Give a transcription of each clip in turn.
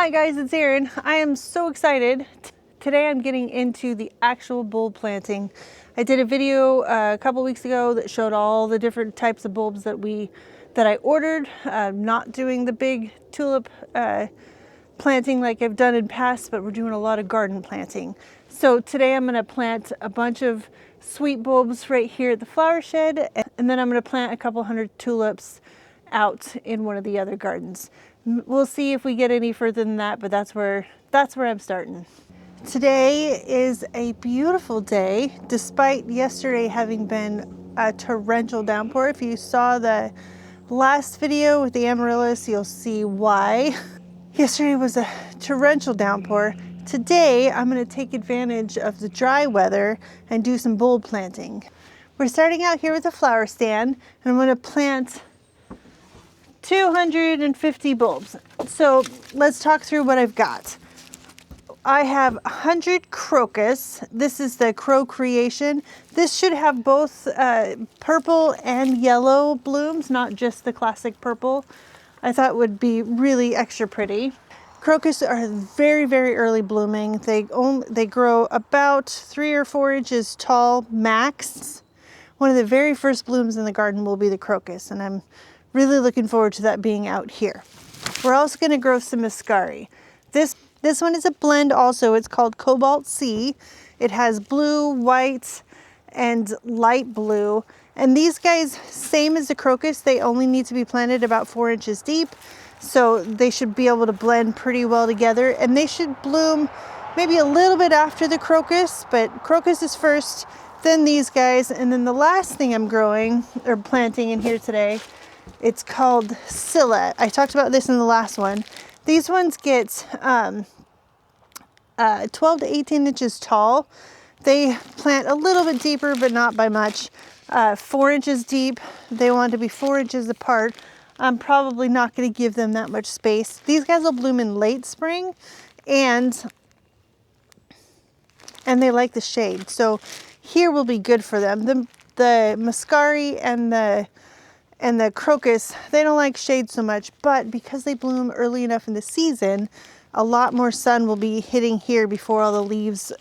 Hi guys, it's Erin. I am so excited. Today I'm getting into the actual bulb planting. I did a video a couple weeks ago that showed all the different types of bulbs that I ordered. Not doing the big tulip planting like I've done in past, but we're doing a lot of garden planting. So today I'm going to plant a bunch of sweet bulbs right here at the flower shed, and then I'm going to plant a couple hundred tulips out in one of the other gardens. We'll see if we get any further than that, but that's where I'm starting. Today is a beautiful day, despite yesterday having been a torrential downpour. If you saw the last video with the amaryllis, you'll see why. Yesterday was a torrential downpour. Today, I'm going to take advantage of the dry weather and do some bulb planting. We're starting out here with a flower stand, and I'm going to plant 250 bulbs. So let's talk through what I've got. I have 100 crocus. This is the Crow Creation. This should have both purple and yellow blooms, not just the classic purple. I thought would be really extra pretty. Crocus are very, very early blooming. They grow about 3 or 4 inches tall max. One of the very first blooms in the garden will be the crocus, and I'm really looking forward to that being out here. We're also going to grow some muscari. This one is a blend also. It's called Cobalt C. It has blue, white, and light blue. And these guys, same as the crocus, they only need to be planted about 4 inches deep. So they should be able to blend pretty well together. And they should bloom maybe a little bit after the crocus, but crocus is first, then these guys. And then the last thing I'm growing or planting in here today, it's called scilla. I talked about this in the last one. These ones get 12 to 18 inches tall. They plant a little bit deeper, but not by much. 4 inches deep. They want to be 4 inches apart. I'm probably not going to give them that much space. These guys will bloom in late spring, and they like the shade. So here will be good for them. The muscari and the crocus, they don't like shade so much, but because they bloom early enough in the season, a lot more sun will be hitting here before all the leaves,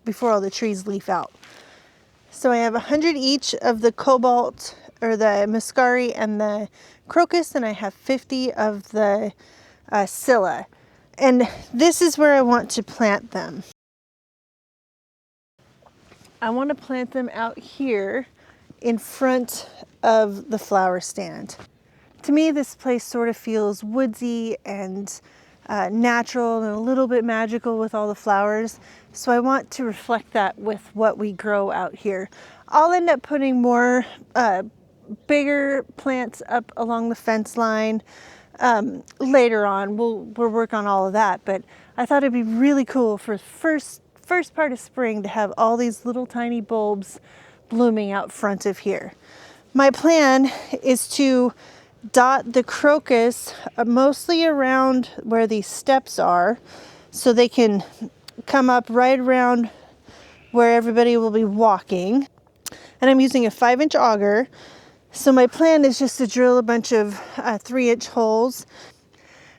before all the trees leaf out. So I have 100 each of the cobalt or the muscari and the crocus, and I have 50 of the scilla. And this is where I want to plant them. I want to plant them out here in front of the flower stand. To me, this place sort of feels woodsy and natural and a little bit magical with all the flowers. So I want to reflect that with what we grow out here. I'll end up putting more bigger plants up along the fence line later on. We'll work on all of that, but I thought it'd be really cool for first part of spring to have all these little tiny bulbs blooming out front of here. My plan is to dot the crocus mostly around where these steps are, so they can come up right around where everybody will be walking. And I'm using a 5-inch auger. So my plan is just to drill a bunch of 3-inch holes.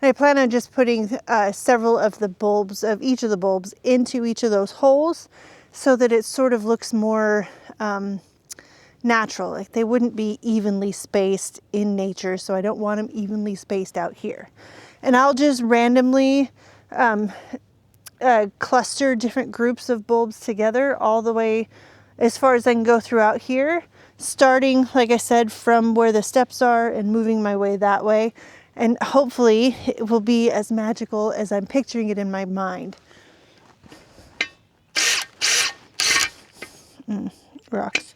And I plan on just putting several of the bulbs, of each of the bulbs, into each of those holes so that it sort of looks more natural. Like they wouldn't be evenly spaced in nature, so I don't want them evenly spaced out here. And I'll just randomly cluster different groups of bulbs together all the way as far as I can go throughout here, starting, like I said, from where the steps are and moving my way that way. And hopefully it will be as magical as I'm picturing it in my mind. Rocks.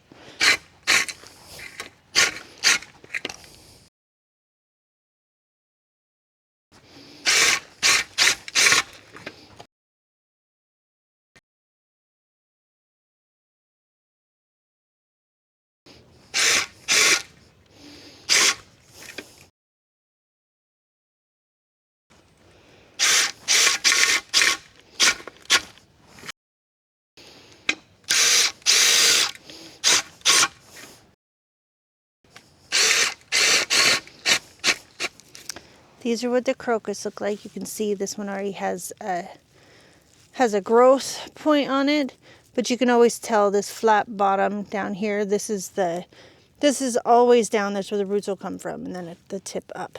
These are what the crocus look like. You can see this one already has a growth point on it, but you can always tell this flat bottom down here. This is always down. That's where the roots will come from, and then at the tip up.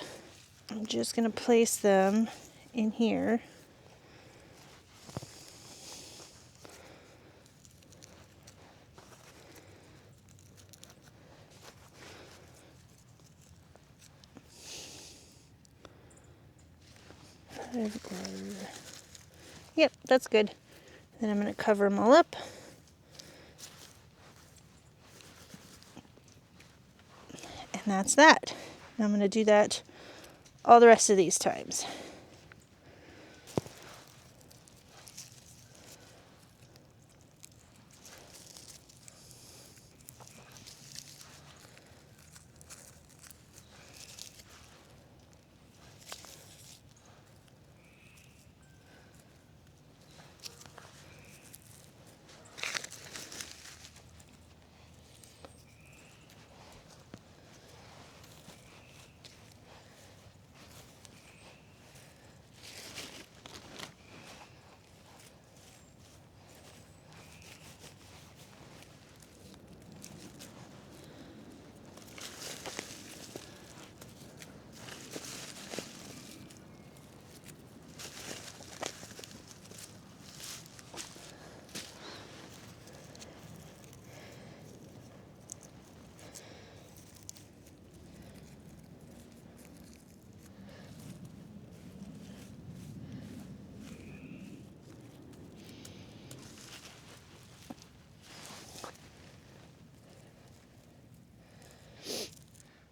I'm just gonna place them in here. Yep, that's good. Then I'm going to cover them all up. And that's that. And I'm going to do that all the rest of these times.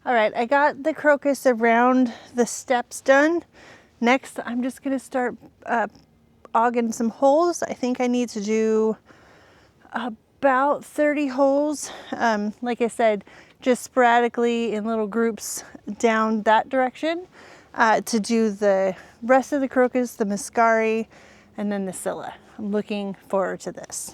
All right, I got the crocus around the steps done. Next, I'm just gonna start auging some holes. I think I need to do about 30 holes. Like I said, just sporadically in little groups down that direction to do the rest of the crocus, the muscari, and then the scilla. I'm looking forward to this.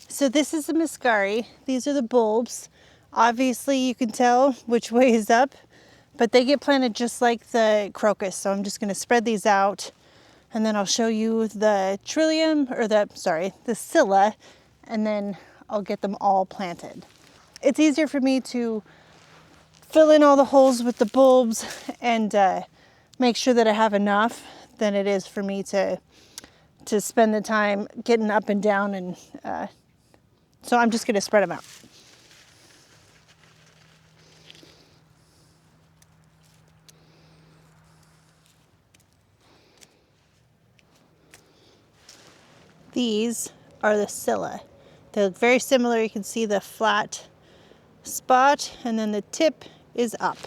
So this is the muscari. These are the bulbs. Obviously you can tell which way is up, but they get planted just like the crocus. So I'm just gonna spread these out and then I'll show you the trillium, or the scilla, and then I'll get them all planted. It's easier for me to fill in all the holes with the bulbs and make sure that I have enough than it is for me to spend the time getting up and down, and so I'm just gonna spread them out. These are the scilla. They look very similar. You can see the flat spot and then the tip is up.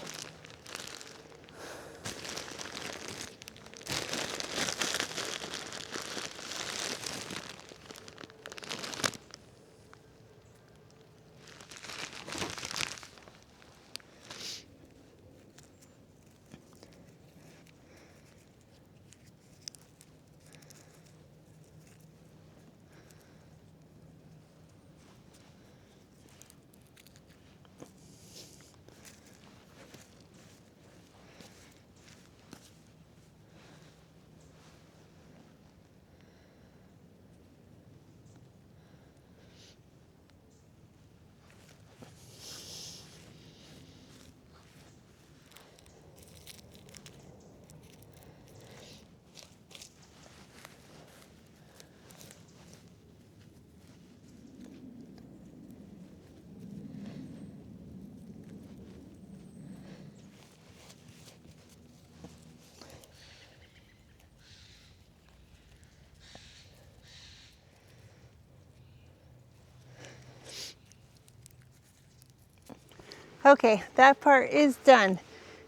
Okay, that part is done.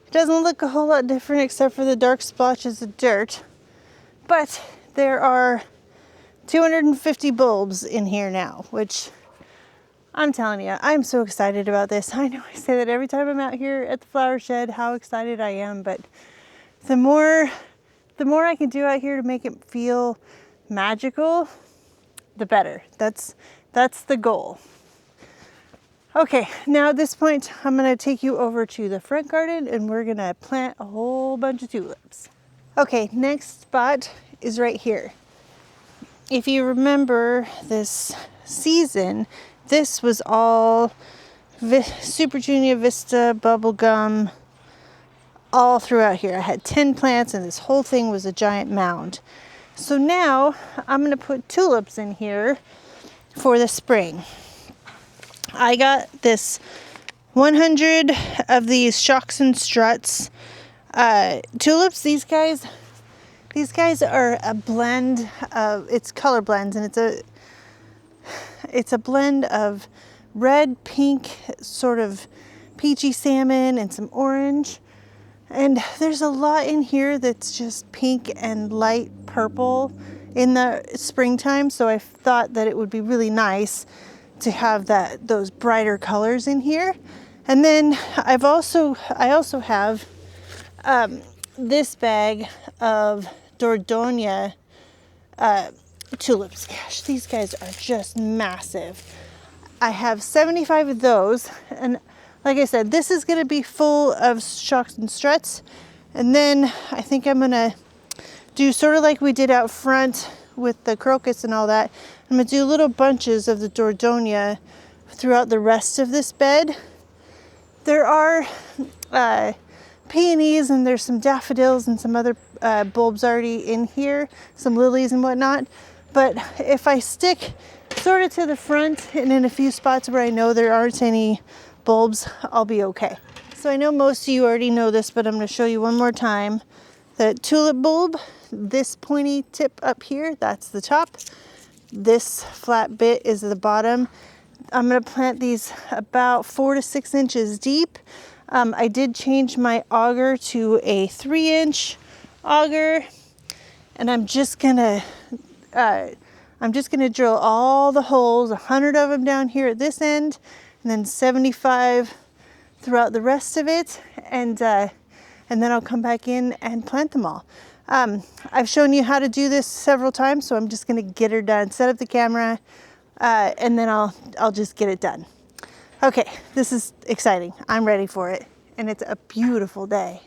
It doesn't look a whole lot different except for the dark splotches of dirt, but there are 250 bulbs in here now, which I'm telling you, I'm so excited about this. I know I say that every time I'm out here at the flower shed, how excited I am, but the more I can do out here to make it feel magical, the better. That's the goal. Okay, now at this point, I'm gonna take you over to the front garden and we're gonna plant a whole bunch of tulips. Okay, next spot is right here. If you remember this season, this was all Super Junior Vista bubblegum all throughout here. I had 10 plants and this whole thing was a giant mound. So now I'm gonna put tulips in here for the spring. I got this 100 of these shocks and struts tulips. These guys are a blend of, it's color blends, and it's a blend of red, pink, sort of peachy salmon, and some orange. And there's a lot in here that's just pink and light purple in the springtime, so I thought that it would be really nice to have those brighter colors in here. And then I also have this bag of Dordogne tulips. Gosh, these guys are just massive. I have 75 of those, and like I said, this is gonna be full of shocks and struts. And then I think I'm gonna do sort of like we did out front with the crocus and all that. I'm gonna do little bunches of the Dordogne throughout the rest of this bed. There are peonies and there's some daffodils and some other bulbs already in here, some lilies and whatnot. But if I stick sort of to the front and in a few spots where I know there aren't any bulbs, I'll be okay. So I know most of you already know this, but I'm going to show you one more time. The tulip bulb, this pointy tip up here, that's the top. This flat bit is the bottom. I'm going to plant these about 4 to 6 inches deep. I did change my auger to a 3-inch auger, and I'm just gonna drill all the holes, 100 of them down here at this end, and then 75 throughout the rest of it, and then I'll come back in and plant them all. I've shown you how to do this several times, so I'm just gonna get her done, set up the camera, and then I'll just get it done. Okay, this is exciting. I'm ready for it, and it's a beautiful day.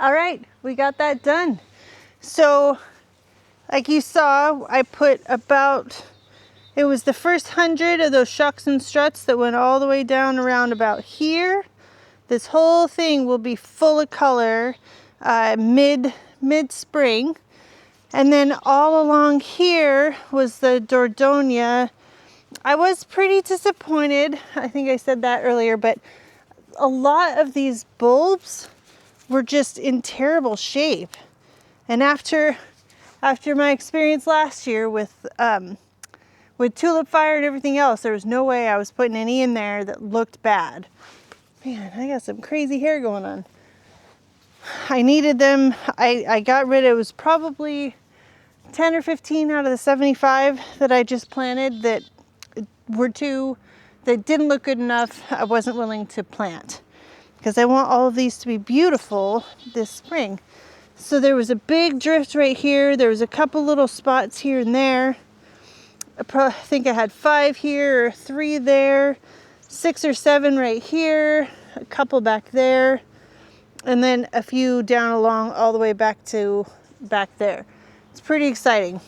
All right, we got that done. So like you saw, I put about, it was the first 100 of those shucks and struts that went all the way down around about here. This whole thing will be full of color mid-spring. And then all along here was the Dordonia. I was pretty disappointed. I think I said that earlier, but a lot of these bulbs were just in terrible shape. And after my experience last year with tulip fire and everything else, there was no way I was putting any in there that looked bad. Man, I got some crazy hair going on. I needed them. I got rid of, it was probably 10 or 15 out of the 75 that I just planted that didn't look good enough. I wasn't willing to plant because I want all of these to be beautiful this spring. So there was a big drift right here. There was a couple little spots here and there. I think I had 5 here or 3 there, 6 or 7 right here, a couple back there, and then a few down along all the way back to back there. It's pretty exciting.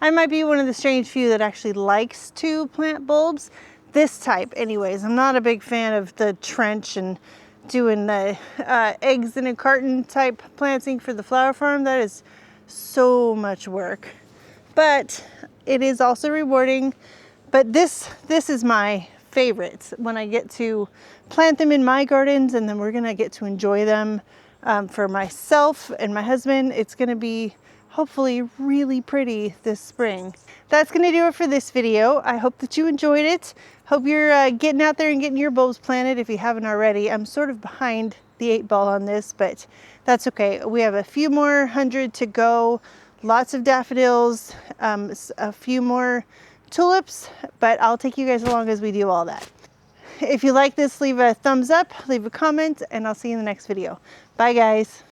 I might be one of the strange few that actually likes to plant bulbs. This type anyways. I'm not a big fan of the trench and doing the eggs in a carton type planting for the flower farm. That is so much work, but it is also rewarding. But this is my favorite when I get to plant them in my gardens, and then we're gonna get to enjoy them for myself and my husband. It's gonna be hopefully really pretty this spring. That's gonna do it for this video. I hope that you enjoyed it. Hope you're getting out there and getting your bulbs planted if you haven't already. I'm sort of behind the 8 ball on this, but that's okay. We have a few more 100 to go. Lots of daffodils, a few more tulips, but I'll take you guys along as we do all that. If you like this, leave a thumbs up, leave a comment, and I'll see you in the next video. Bye guys.